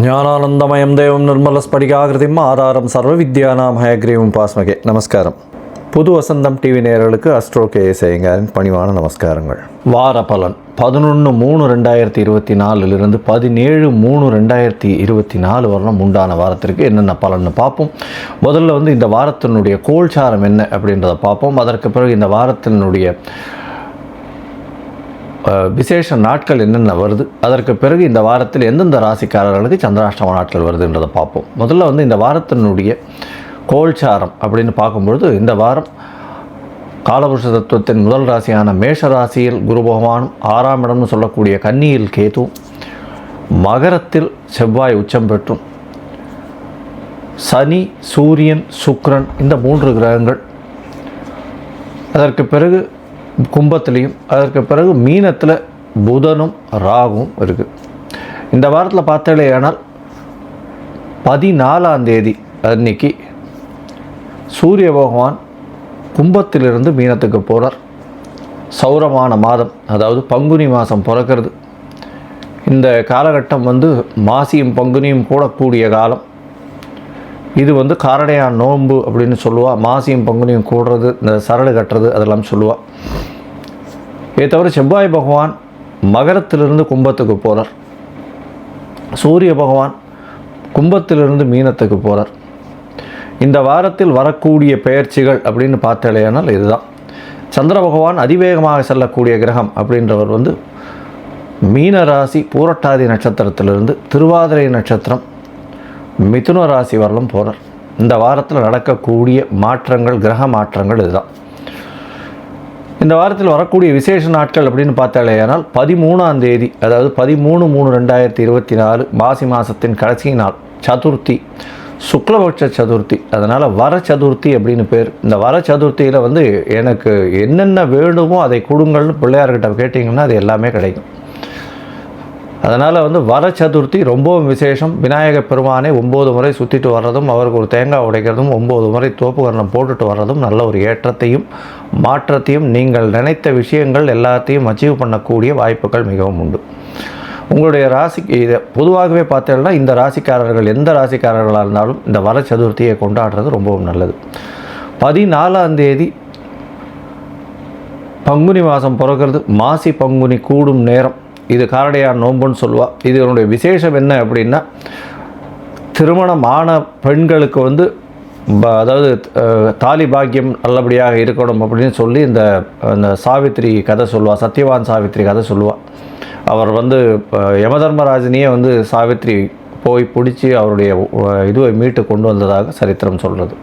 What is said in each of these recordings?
ஞானானந்தமயம் தேவம் நிர்மலஸ்படிகாகிருதிம் ஆதாரம் சர்வ வித்யானாம் ஹயக்ரீவம் பாஸ்மகே. நமஸ்காரம். புது வசந்தம் டிவி நேயர்களுக்கு அஸ்ட்ரோ கேஎஸ் ஐயங்காரின் பணிவான நமஸ்காரங்கள். வார பலன் 11/3/2024 17/3/2024 வரலாம் உண்டான வாரத்திற்கு என்னென்ன பலன்னு பார்ப்போம். முதல்ல இந்த வாரத்தினுடைய கோல்சாரம் என்ன அப்படின்றத பார்ப்போம். அதற்கு பிறகு இந்த வாரத்தினுடைய விசேஷ நாட்கள் என்னென்ன வருது, அதற்கு பிறகு இந்த வாரத்தில் எந்தெந்த ராசிக்காரர்களுக்கு சந்திராஷ்டம நாட்கள் வருதுன்றதை பார்ப்போம். முதல்ல இந்த வாரத்தினுடைய கோல்சாரம் அப்படின்னு பார்க்கும்பொழுது, இந்த வாரம் காலபுருஷ தத்துவத்தின் முதல் ராசியான மேஷ ராசியில் குரு பகவானும், 6ஆம் இடம்னு சொல்லக்கூடிய கன்னியில் கேதுவும், மகரத்தில் செவ்வாய் உச்சம் பெற்றும், சனி சூரியன் சுக்கிரன் இந்த 3 கிரகங்கள், அதற்கு பிறகு கும்பத்திலையும், அதற்கு பிறகு மீனத்தில் புதனும் ராகுவும் இருக்குது. இந்த வாரத்தில் பார்த்தாலேயானால் 14ஆம் தேதி அன்னைக்கு சூரிய பகவான் கும்பத்திலிருந்து மீனத்துக்கு போகிறார். சௌரமான மாதம், அதாவது பங்குனி மாதம் பிறக்கிறது. இந்த காலகட்டம் மாசியும் பங்குனியும் கூடக்கூடிய காலம். இது காரடையான் நோன்பு அப்படின்னு சொல்லுவாள். மாசியும் பங்குனியும் கூடுறது, இந்த சரடு கட்டுறது அதெல்லாம் சொல்லுவாள். இதை தவிர செவ்வாய் பகவான் மகரத்திலிருந்து கும்பத்துக்கு போகிறார். சூரிய பகவான் கும்பத்திலிருந்து மீனத்துக்கு போகிறார். இந்த வாரத்தில் வரக்கூடிய பெயர்ச்சிகள் அப்படின்னு பார்த்தாலேயானால் இதுதான். சந்திர பகவான் அதிவேகமாக செல்லக்கூடிய கிரகம் அப்படின்றவர் மீன ராசி பூரட்டாதி நட்சத்திரத்திலிருந்து திருவாதிரை நட்சத்திரம் மிதுன ராசி வரலும் போகிறார். இந்த வாரத்தில் நடக்கக்கூடிய மாற்றங்கள், கிரக மாற்றங்கள் இதுதான். இந்த வாரத்தில் வரக்கூடிய விசேஷ நாட்கள் அப்படின்னு பார்த்தாலேயானால் 13ஆம் தேதி, அதாவது 13/3/2024 மாசி மாதத்தின் கடைசி நாள், சதுர்த்தி, சுக்லபட்ச சதுர்த்தி. அதனால் வர சதுர்த்தி அப்படின்னு பேர். இந்த வர சதுர்த்தியில் எனக்கு என்னென்ன வேணுமோ அதை கொடுங்கள்னு பிள்ளையார்கிட்ட கேட்டிங்கன்னா அது எல்லாமே கிடைக்கும். அதனால் வர சதுர்த்தி ரொம்பவும் விசேஷம். விநாயக பெருமானை 9 முறை சுற்றிட்டு வர்றதும், அவருக்கு ஒரு தேங்காய் உடைக்கிறதும், 9 முறை தோப்புகரணம் போட்டுட்டு வர்றதும் நல்ல ஒரு ஏற்றத்தையும் மாற்றத்தையும், நீங்கள் நினைத்த விஷயங்கள் எல்லாத்தையும் அச்சீவ் பண்ணக்கூடிய வாய்ப்புகள் மிகவும் உண்டு. உங்களுடைய ராசிக்கு இதை பொதுவாகவே பார்த்தீங்கன்னா இந்த ராசிக்காரர்கள் எந்த ராசிக்காரர்களாக இருந்தாலும் இந்த வர சதுர்த்தியை கொண்டாடுறது ரொம்பவும் நல்லது. 14ஆம் தேதி பங்குனி மாதம் பிறக்கிறது. மாசி பங்குனி கூடும் நேரம். இது காரடையான் நோன்புன்னு சொல்லுவாள். இதனுடைய விசேஷம் என்ன அப்படின்னா, திருமணமான பெண்களுக்கு அதாவது தாலி பாக்கியம் நல்லபடியாக இருக்கணும் அப்படின்னு சொல்லி இந்த சாவித்திரி கதை சொல்லுவாள். சத்யவான் சாவித்திரி கதை சொல்லுவாள். அவர் யமதர்மராஜனையே சாவித்திரி போய் பிடிச்சி அவருடைய இதுவை மீட்டு கொண்டு வந்ததாக சரித்திரம் சொல்கிறது.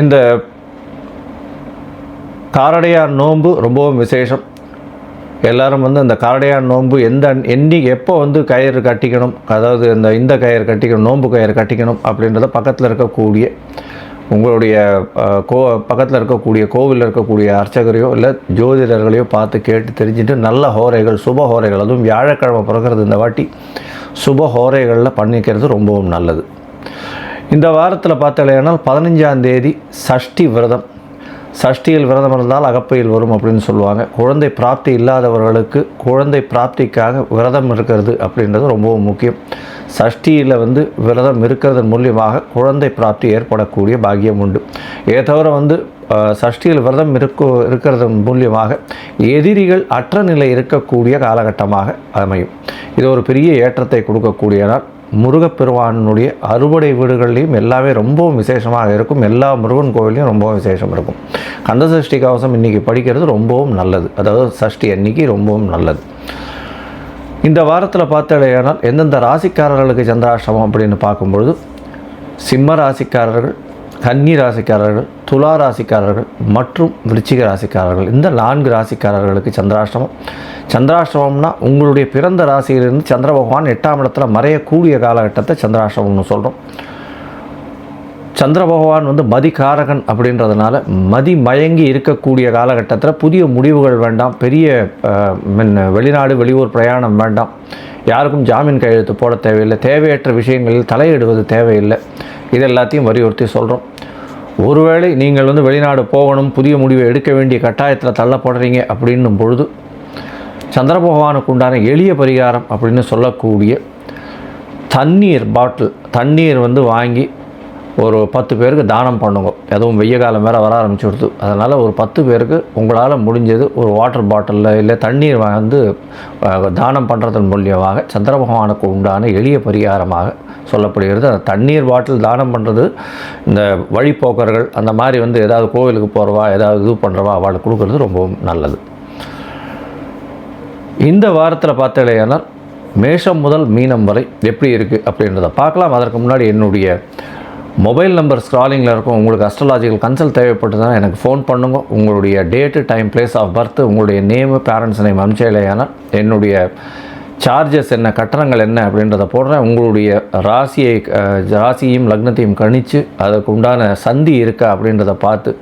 இந்த காரடையான் நோன்பு ரொம்பவும் விசேஷம். எல்லோரும் அந்த காரடையான் நோன்பு எப்போ கயிறு கட்டிக்கணும், அதாவது இந்த கயிறு கட்டிக்கணும், நோன்பு கயிறு கட்டிக்கணும் அப்படின்றத பக்கத்தில் இருக்கக்கூடிய உங்களுடைய பக்கத்தில் இருக்கக்கூடிய கோவிலில் இருக்கக்கூடிய அர்ச்சகரையோ இல்லை ஜோதிடர்களையோ பார்த்து கேட்டு தெரிஞ்சுட்டு நல்ல ஹோரைகள், சுப ஹோரைகள், அதுவும் வியாழக்கிழமை பிறக்கிறது இந்த வாட்டி சுப ஹோரைகளில் பண்ணிக்கிறது ரொம்பவும் நல்லது. இந்த வாரத்தில் பார்த்தாலேனால் 15ஆம் தேதி சஷ்டி விரதம். சஷ்டியில் விரதம் இருந்தால் அகப்பையில் வரும் அப்படின்னு சொல்லுவாங்க. குழந்தை பிராப்தி இல்லாதவர்களுக்கு குழந்தை பிராப்திக்காக விரதம் இருக்கிறது அப்படின்றது ரொம்பவும் முக்கியம். சஷ்டியில் விரதம் இருக்கிறதன் மூலியமாக குழந்தை பிராப்தி ஏற்படக்கூடிய பாக்கியம் உண்டு. இதை தவிர சஷ்டியில் விரதம் இருக்கிறதன் மூலியமாக எதிரிகள் அற்ற நிலை இருக்கக்கூடிய காலகட்டமாக அமையும். இது ஒரு பெரிய ஏற்றத்தை கொடுக்கக்கூடிய நாள். முருகப்பெருமானுடைய அறுபடை வீடுகள்லையும் எல்லாமே ரொம்பவும் விசேஷமாக இருக்கும். எல்லா முருகன் கோவிலையும் ரொம்பவும் விசேஷம் இருக்கும். கந்த சஷ்டி கவசம் இன்றைக்கி படிக்கிறது ரொம்பவும் நல்லது. அதாவது சஷ்டி அன்னைக்கு ரொம்பவும் நல்லது. இந்த வாரத்தில் பார்த்தாலேயானால் எந்தெந்த ராசிக்காரர்களுக்கு சந்திராஷ்டமம் அப்படின்னு பார்க்கும்பொழுது, சிம்ம ராசிக்காரர்கள், கன்னி ராசிக்காரர்கள், துலா ராசிக்காரர்கள் மற்றும் விருச்சிக ராசிக்காரர்கள், இந்த 4 ராசிக்காரர்களுக்கு சந்திராஷ்டமம். சந்திராஷ்டமம்னா உங்களுடைய பிறந்த ராசியிலிருந்து சந்திர பகவான் 8ஆம் இடத்துல மறையக்கூடிய காலகட்டத்தை சந்திராஷ்டமம்னு சொல்கிறோம். சந்திர பகவான் மதிகாரகன் அப்படின்றதுனால மதி மயங்கி இருக்கக்கூடிய காலகட்டத்தில் புதிய முடிவுகள் வேண்டாம், பெரிய வெளிநாடு வெளியூர் பிரயாணம் வேண்டாம், யாருக்கும் ஜாமீன் கையெழுத்து போட தேவையில்லை, தேவையற்ற விஷயங்களில் தலையிடுவது தேவையில்லை. இது எல்லாத்தையும் வலியுறுத்தி சொல்கிறோம். ஒருவேளை நீங்கள் வெளிநாடு போகணும், புதிய முடிவை எடுக்க வேண்டிய கட்டாயத்தில் தள்ளப்படுறீங்க அப்படின்னும் பொழுது சந்திர பகவானுக்கு உண்டான எளிய பரிகாரம் அப்படின்னு சொல்லக்கூடிய தண்ணீர் பாட்டில், தண்ணீர் வந்து வாங்கி ஒரு 10 பேருக்கு தானம் பண்ணுங்க. அதுவும் வெய்ய காலம் வேறு வர ஆரம்பிச்சுடுது. அதனால் ஒரு 10 பேருக்கு உங்களால் முடிஞ்சது ஒரு வாட்டர் பாட்டிலில் இல்லை தண்ணீர் வந்து தானம் பண்ணுறதன் மூலியமாக சந்திர பகவானுக்கு உண்டான எளிய பரிகாரமாக சொல்லப்படுகிறது. அந்த தண்ணீர் பாட்டில் தானம் பண்ணுறது இந்த வழிப்போக்கர்கள் அந்த மாதிரி வந்து ஏதாவது கோவிலுக்கு போகிறவா ஏதாவது இது பண்ணுறவா அவளுக்கு கொடுக்குறது ரொம்பவும் நல்லது. இந்த வாரத்தில் பார்த்தீங்கன்னா மேஷம் முதல் மீனம் வரை எப்படி இருக்குது அப்படின்றத பார்க்கலாம். அதற்கு முன்னாடி என்னுடைய மொபைல் நம்பர் ஸ்க்ராலிங்கில் இருக்கும். உங்களுக்கு அஸ்ட்ராலாஜிக்கல் கன்சல்ட் தேவைப்பட்டதுன்னா எனக்கு ஃபோன் பண்ணுங்க. உங்களுடைய date, time, place of birth, உங்களுடைய நேமு, பேரண்ட்ஸ் நேம் அனுப்பிச்சேலையானால் என்னுடைய சார்ஜஸ் என்ன, கட்டணங்கள் என்ன அப்படின்றத போடுறேன். உங்களுடைய ராசியையும் லக்னத்தையும் கணித்து அதற்கு உண்டான சந்தி இருக்கா அப்படின்றத பார்த்து,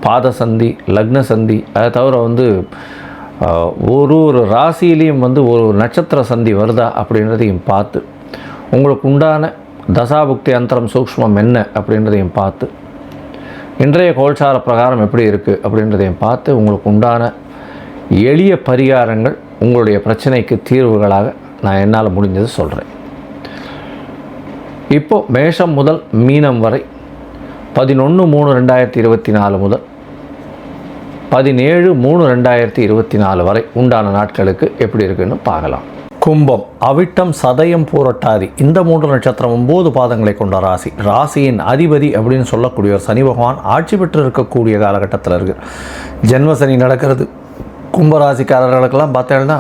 பாத சந்தி, லக்ன சந்தி, அதை தவிர வந்து ஒரு ராசியிலையும் வந்து ஒரு நட்சத்திர சந்தி வருதா அப்படின்றதையும் பார்த்து, உங்களுக்கு உண்டான தசாபுக்தி அந்தரம் சூக்ஷ்மம் என்ன அப்படின்றதையும் பார்த்து, இன்றைய கோல்சார பிரகாரம் எப்படி இருக்குது அப்படின்றதையும் பார்த்து, உங்களுக்கு உண்டான எளிய பரிகாரங்கள் உங்களுடைய பிரச்சனைக்கு தீர்வுகளாக நான் என்னால் முடிஞ்சது சொல்கிறேன். இப்போது மேஷம் முதல் மீனம் வரை 11/3/2024 முதல் 17/3/2024 வரை உண்டான நாட்களுக்கு எப்படி இருக்குன்னு பார்க்கலாம். கும்பம், அவிட்டம், சதயம், பூரட்டாதி இந்த 3 நட்சத்திரம் 9 பாதங்களை கொண்ட ராசி. ராசியின் அதிபதி அப்படின்னு சொல்லக்கூடியவர் சனி பகவான் ஆட்சி பெற்று இருக்கக்கூடிய காலகட்டத்தில் இருக்குது. ஜென்ம சனி நடக்கிறது. கும்பராசிக்காரர்களுக்கெல்லாம் பார்த்தேன்னா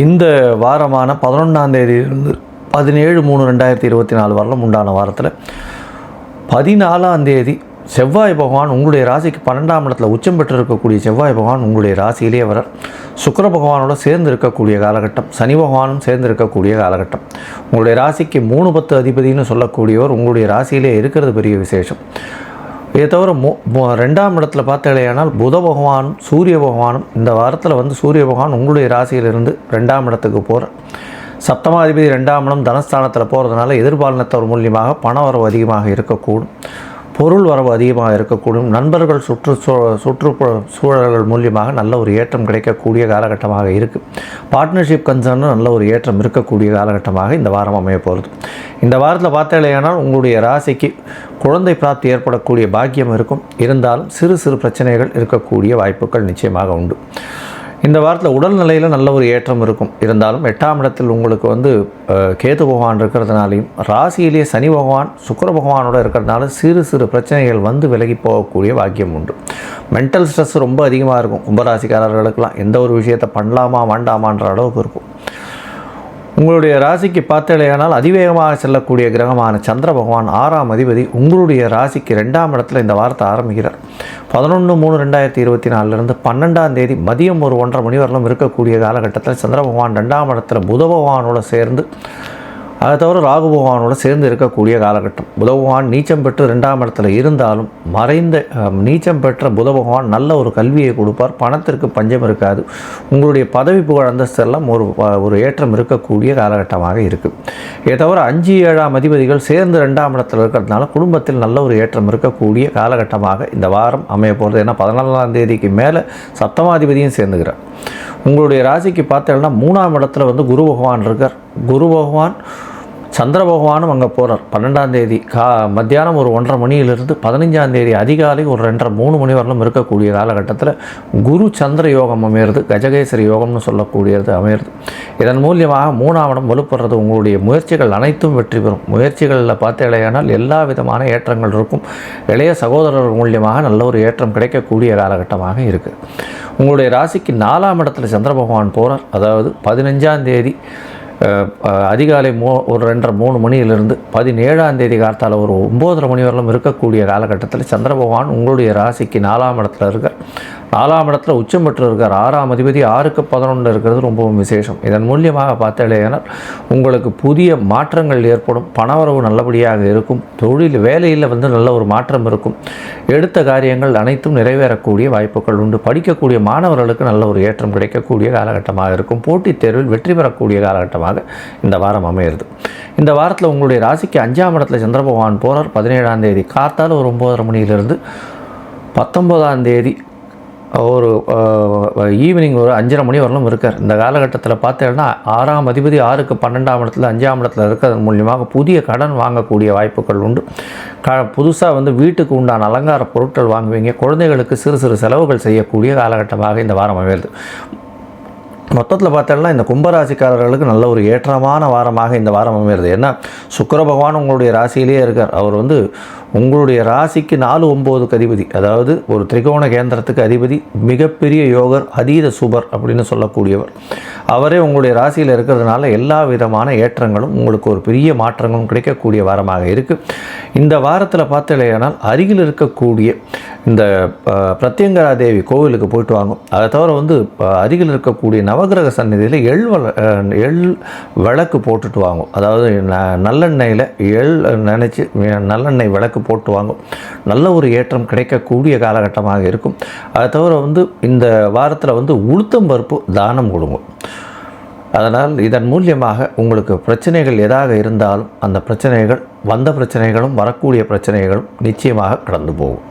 இந்த வாரமான 11ஆம் தேதியிலிருந்து 17/3/2024 வரலும் உண்டான வாரத்தில் 14ஆம் தேதி செவ்வாய் பகவான் உங்களுடைய ராசிக்கு 12ஆம் இடத்துல உச்சம் பெற்று இருக்கக்கூடிய செவ்வாய் பகவான் உங்களுடைய ராசியிலே வர சுக்கிர பகவானோட சேர்ந்து இருக்கக்கூடிய காலகட்டம், சனி பகவானும் சேர்ந்து இருக்கக்கூடிய காலகட்டம். உங்களுடைய ராசிக்கு 3-10 அதிபதினு சொல்லக்கூடியவர் உங்களுடைய ராசியிலே இருக்கிறது பெரிய விசேஷம். இதை தவிர 2ஆம் இடத்துல பார்த்தாலேயானால் புத பகவானும் சூரிய பகவானும் இந்த வாரத்தில் வந்து சூரிய பகவான் உங்களுடைய ராசியிலிருந்து 2ஆம் இடத்துக்கு போகிற சப்தமாதிபதி 2ஆம் இடம் தனஸ்தானத்தில் போகிறதுனால எதிர்பாலினத்தவர் மூலியமாக பண வரவு அதிகமாக இருக்கக்கூடும், பொருள் வரவு அதிகமாக இருக்கக்கூடும், நண்பர்கள் சூழல்கள் மூலியமாக நல்ல ஒரு ஏற்றம் கிடைக்கக்கூடிய காலகட்டமாக இருக்குது. பார்ட்னர்ஷிப் கன்சர்னும் நல்ல ஒரு ஏற்றம் இருக்கக்கூடிய காலகட்டமாக இந்த வாரம் அமைய போகிறது. இந்த வாரத்தில் பார்த்தாலேயானால் உங்களுடைய ராசிக்கு குழந்தை பிராப்தி ஏற்படக்கூடிய பாக்கியம் இருக்கும். இருந்தாலும் சிறு சிறு பிரச்சனைகள் இருக்கக்கூடிய வாய்ப்புகள் நிச்சயமாக உண்டு. இந்த வாரத்தில் உடல்நிலையில் நல்ல ஒரு ஏற்றம் இருக்கும். இருந்தாலும் 8ஆம் இடத்தில் உங்களுக்கு வந்து கேது பகவான் இருக்கிறதுனாலையும் ராசியிலேயே சனி பகவான் சுக்கிர பகவானோட இருக்கிறதுனால சிறு சிறு பிரச்சனைகள் வந்து விலகி போகக்கூடிய பாக்கியம் உண்டு. மென்டல் ஸ்ட்ரெஸ் ரொம்ப அதிகமாக இருக்கும். கும்பராசிக்காரர்களுக்கெல்லாம் எந்த ஒரு விஷயத்தை பண்ணலாமா வேண்டாமான்ற அளவுக்கு இருக்கும். உங்களுடைய ராசிக்கு பார்த்தாலேயானால் அதிவேகமாக செல்லக்கூடிய கிரகமான சந்திர பகவான் 6ஆம் அதிபதி உங்களுடைய ராசிக்கு 2ஆம் இடத்துல இந்த வாரத்தை ஆரம்பிக்கிறார். 11/3/2024 12ஆம் தேதி மதியம் ஒரு 1:30 மணி வரலும் இருக்கக்கூடிய காலகட்டத்தில் சந்திர பகவான் 2ஆம் இடத்துல புத பகவானோட சேர்ந்து, அதை தவிர ராகு பகவானோட சேர்ந்து இருக்கக்கூடிய காலகட்டம். புத பகவான் நீச்சம் பெற்று 2ஆம் இடத்துல இருந்தாலும் மறைந்த நீச்சம் பெற்ற புத பகவான் நல்ல ஒரு கல்வியை கொடுப்பார். பணத்திற்கு பஞ்சம் இருக்காது. உங்களுடைய பதவி புகழ் அந்தஸ்தெல்லாம் ஒரு ஏற்றம் இருக்கக்கூடிய காலகட்டமாக இருக்குது. இதை தவிர 5-7ஆம் அதிபதிகள் சேர்ந்து 2ஆம் இடத்துல இருக்கிறதுனால குடும்பத்தில் நல்ல ஒரு ஏற்றம் இருக்கக்கூடிய காலகட்டமாக இந்த வாரம் அமைய போகிறது. ஏன்னா 14ஆம் தேதிக்கு மேலே சப்தமாதிபதியும் சேர்ந்துக்கிறார். உங்களுடைய ராசிக்கு பார்த்தீங்கன்னா 3ஆம் இடத்துல வந்து குரு பகவான் இருக்கார். குரு பகவான் சந்திர பகவானும் அங்கே போகிறார். 12ஆம் தேதி மத்தியானம் ஒரு 1:30 மணியிலிருந்து 15ஆம் தேதி அதிகாலை ஒரு 2:30-3 மணி வரலும் இருக்கக்கூடிய காலகட்டத்தில் குரு சந்திர யோகம் அமையிறது, கஜகேசரி யோகம்னு சொல்லக்கூடியது அமையிறது. இதன் மூலியமாக 3ஆம் இடம் வலுப்படுறது. உங்களுடைய முயற்சிகள் அனைத்தும் வெற்றி பெறும். முயற்சிகளில் பார்த்தேனால் எல்லா விதமான ஏற்றங்கள் இருக்கும். இளைய சகோதரர்கள் மூலியமாக நல்ல ஒரு ஏற்றம் கிடைக்கக்கூடிய காலகட்டமாக இருக்குது. உங்களுடைய ராசிக்கு 4ஆம் இடத்துல சந்திர பகவான் போகிறார். அதாவது 15ஆம் தேதி அதிகாலை ஒரு 2:30-3 மணியிலிருந்து 17ஆம் தேதி காலத்தால் ஒரு 9:30 மணி வரலும் இருக்கக்கூடிய காலகட்டத்தில் சந்திர பகவான் உங்களுடைய ராசிக்கு 4ஆம் இடத்துல இருக்கார். 4ஆம் இடத்துல உச்சம் பெற்று இருக்கார். 6ஆம் அதிபதி 6-11 இருக்கிறது ரொம்பவும் விசேஷம். இதன் மூலியமாக பார்த்தாலேயானால் உங்களுக்கு புதிய மாற்றங்கள் ஏற்படும். பணவரவு நல்லபடியாக இருக்கும். தொழில் வேலையில் வந்து நல்ல ஒரு மாற்றம் இருக்கும். எடுத்த காரியங்கள் அனைத்தும் நிறைவேறக்கூடிய வாய்ப்புகள் உண்டு. படிக்கக்கூடிய மாணவர்களுக்கு நல்ல ஒரு ஏற்றம் கிடைக்கக்கூடிய காலகட்டமாக இருக்கும். போட்டித் தேர்வில் வெற்றி பெறக்கூடிய காலகட்டமாக இந்த வாரம் அமையிறது. இந்த வாரத்தில் உங்களுடைய ராசிக்கு 5ஆம் இடத்துல சந்திர பகவான் போகிறார். 17ஆம் தேதி காத்தால் ஒரு 9:30 மணியிலிருந்து 19ஆம் தேதி ஒரு ஈவினிங் ஒரு 5:30 மணி வரலும் இருக்கார். இந்த காலகட்டத்தில் பார்த்தீங்கன்னா 6ஆம் அதிபதி 6க்கு 12ஆம் இடத்துல 5ஆம் இடத்துல இருக்கிறது மூலியமாக புதிய கடன் வாங்கக்கூடிய வாய்ப்புகள் உண்டு. புதுசாக வந்து வீட்டுக்கு உண்டான அலங்கார பொருட்கள் வாங்குவீங்க. குழந்தைகளுக்கு சிறு சிறு செலவுகள் செய்யக்கூடிய காலகட்டமாக இந்த வாரம் அமைகிறது. மொத்தத்தில் பார்த்தோம்னா இந்த கும்பராசிக்காரர்களுக்கு நல்ல ஒரு ஏற்றமான வாரமாக இந்த வாரம் அமைகிறது. ஏன்னா சுக்கிர பகவான் உங்களுடைய ராசியிலேயே இருக்கார். அவர் வந்து உங்களுடைய ராசிக்கு 4, 9க்கு அதிபதி, அதாவது ஒரு திரிகோண கேந்திரத்துக்கு அதிபதி, மிகப்பெரிய யோகர், அதீத சுபர் அப்படின்னு சொல்லக்கூடியவர். அவரே உங்களுடைய ராசியில் இருக்கிறதுனால எல்லா விதமான ஏற்றங்களும் உங்களுக்கு ஒரு பெரிய மாற்றங்களும் கிடைக்கக்கூடிய வாரமாக இருக்குது. இந்த வாரத்தில் பார்த்தீங்கன்னா அருகில் இருக்கக்கூடிய இந்த பிரத்யங்கரா தேவி கோவிலுக்கு போயிட்டு வாங்கும். அதை தவிர வந்து அருகில் இருக்கக்கூடிய நவகிரக சந்நிதியில் எள் விளக்கு போட்டுட்டு வாங்கும். அதாவது நல்லெண்ணெயில் எள் நினச்சி நல்லெண்ணெய் விளக்கு போட்டு வாங்கும். நல்ல ஒரு ஏற்றம் கிடைக்கக்கூடிய காலகட்டமாக இருக்கும். அதை தவிர வந்து இந்த வாரத்தில் வந்து உளுத்தம்பருப்பு தானம் கொடுங்கும். அதனால் இதன் மூலியமாக உங்களுக்கு பிரச்சனைகள் எதாக இருந்தாலும் அந்த பிரச்சனைகள், வந்த பிரச்சனைகளும் வரக்கூடிய பிரச்சனைகளும் நிச்சயமாக கடந்து போகும்.